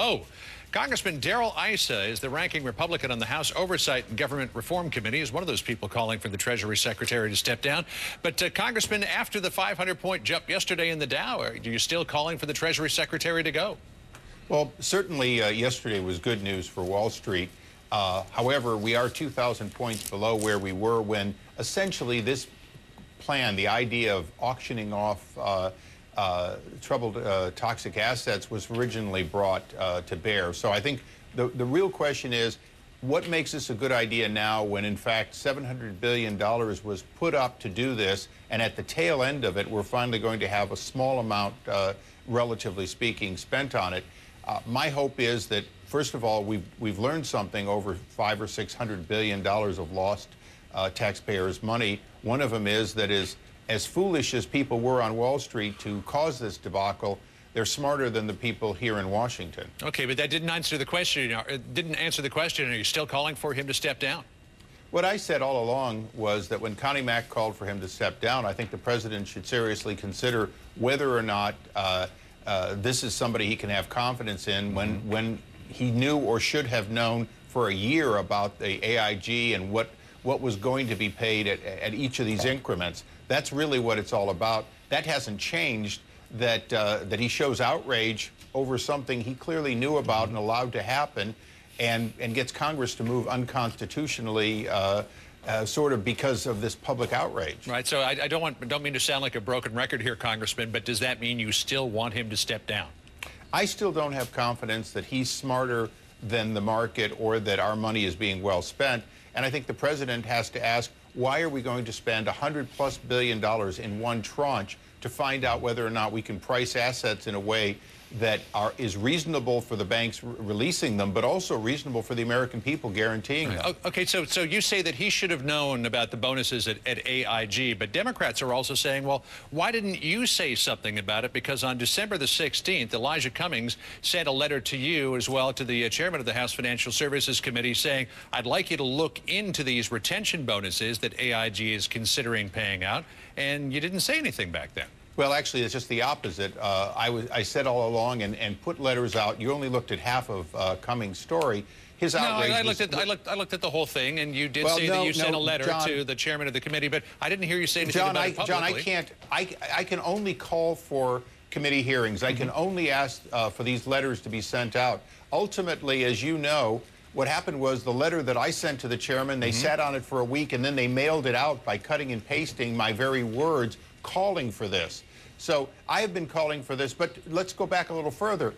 Oh, Congressman Darrell Issa is the ranking Republican on the House Oversight and Government Reform Committee. Is one of those people calling for the Treasury Secretary to step down. But, Congressman, after the 500-point jump yesterday in the Dow, are you still calling for the Treasury Secretary to go? Well, certainly yesterday was good news for Wall Street. However, we are 2,000 points below where we were when essentially this plan, the idea of auctioning off troubled toxic assets, was originally brought to bear. So I think the real question is, what makes this a good idea now when, in fact, $700 billion was put up to do this, and at the tail end of it, we're finally going to have a small amount, relatively speaking, spent on it. My hope is that, first of all, we've learned something over $500 or $600 billion of lost taxpayers' money. One of them is that as foolish as people were on Wall Street to cause this debacle, they're smarter than the people here in Washington. Okay, but that didn't answer the question. Are you still calling for him to step down? What I said all along was that when Connie Mack called for him to step down, I think the president should seriously consider whether or not this is somebody he can have confidence in when he knew or should have known for a year about the AIG and what was going to be paid at each of these increments. That's really what it's all about. That hasn't changed, that he shows outrage over something he clearly knew about and allowed to happen, and gets Congress to move unconstitutionally sort of because of this public outrage. Right, so I don't mean to sound like a broken record here, Congressman, but does that mean you still want him to step down? I still don't have confidence that he's smarter than the market or that our money is being well spent. And I think the president has to ask, why are we going to spend $100+ billion in one tranche to find out whether or not we can price assets in a way that is reasonable for the banks releasing them, but also reasonable for the American people guaranteeing them. Okay, so you say that he should have known about the bonuses at AIG, but Democrats are also saying, well, why didn't you say something about it? Because on December the 16th, Elijah Cummings sent a letter to you as well, to the chairman of the House Financial Services Committee, saying, I'd like you to look into these retention bonuses that AIG is considering paying out, and you didn't say anything back then. Well, actually, it's just the opposite. I said all along and put letters out. You only looked at half of Cummings' story. His outrage. No, I looked at the whole thing, and you did say that you sent a letter to the chairman of the committee, but I didn't hear you say anything about it publicly. John, I can only call for committee hearings. I can only ask for these letters to be sent out. Ultimately, as you know, what happened was the letter that I sent to the chairman, they sat on it for a week, and then they mailed it out by cutting and pasting my very words calling for this. So I have been calling for this, but let's go back a little further.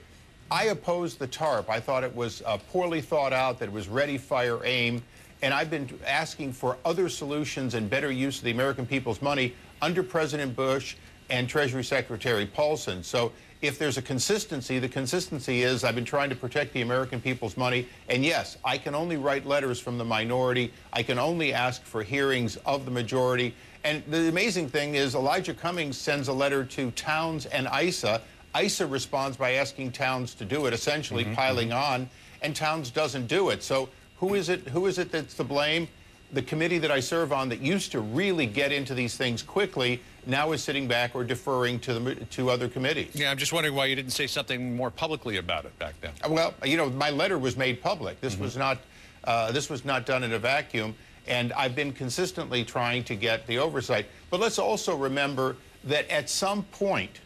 I opposed the TARP. I thought it was poorly thought out, that it was ready, fire, aim, and I've been asking for other solutions and better use of the American people's money under President Bush and Treasury Secretary Paulson. So if there's a consistency, the consistency is I've been trying to protect the American people's money, and yes, I can only write letters from the minority. I can only ask for hearings of the majority. And the amazing thing is Elijah Cummings sends a letter to Towns and Issa. Issa responds by asking Towns to do it, essentially piling on, and Towns doesn't do it. So who is it that's to blame? The committee that I serve on that used to really get into these things quickly now is sitting back or deferring to other committees. Yeah, I'm just wondering why you didn't say something more publicly about it back then. Well, you know, my letter was made public. This was not done in a vacuum. And I've been consistently trying to get the oversight. But let's also remember that at some point,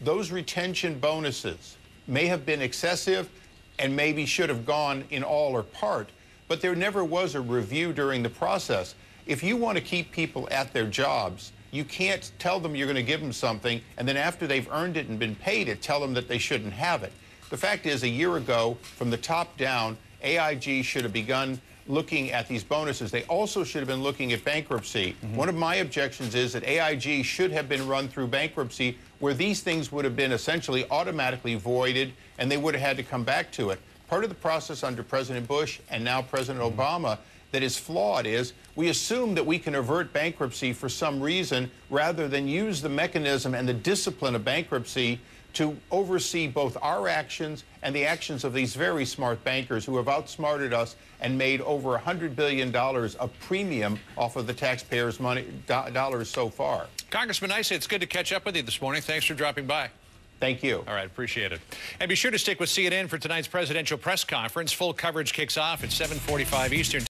those retention bonuses may have been excessive and maybe should have gone in all or part, but there never was a review during the process. If you want to keep people at their jobs, you can't tell them you're going to give them something, and then after they've earned it and been paid it, tell them that they shouldn't have it. The fact is, a year ago, from the top down, AIG should have begun looking at these bonuses. They also should have been looking at bankruptcy. One of my objections is that AIG should have been run through bankruptcy, where these things would have been essentially automatically voided and they would have had to come back to it. Part of the process under President Bush and now President Obama that is flawed is we assume that we can avert bankruptcy for some reason rather than use the mechanism and the discipline of bankruptcy to oversee both our actions and the actions of these very smart bankers who have outsmarted us and made over $100 billion of premium off of the taxpayers' money dollars so far. Congressman Issa, it's good to catch up with you this morning. Thanks for dropping by. Thank you. All right, appreciate it. And be sure to stick with CNN for tonight's presidential press conference. Full coverage kicks off at 7:45 Eastern.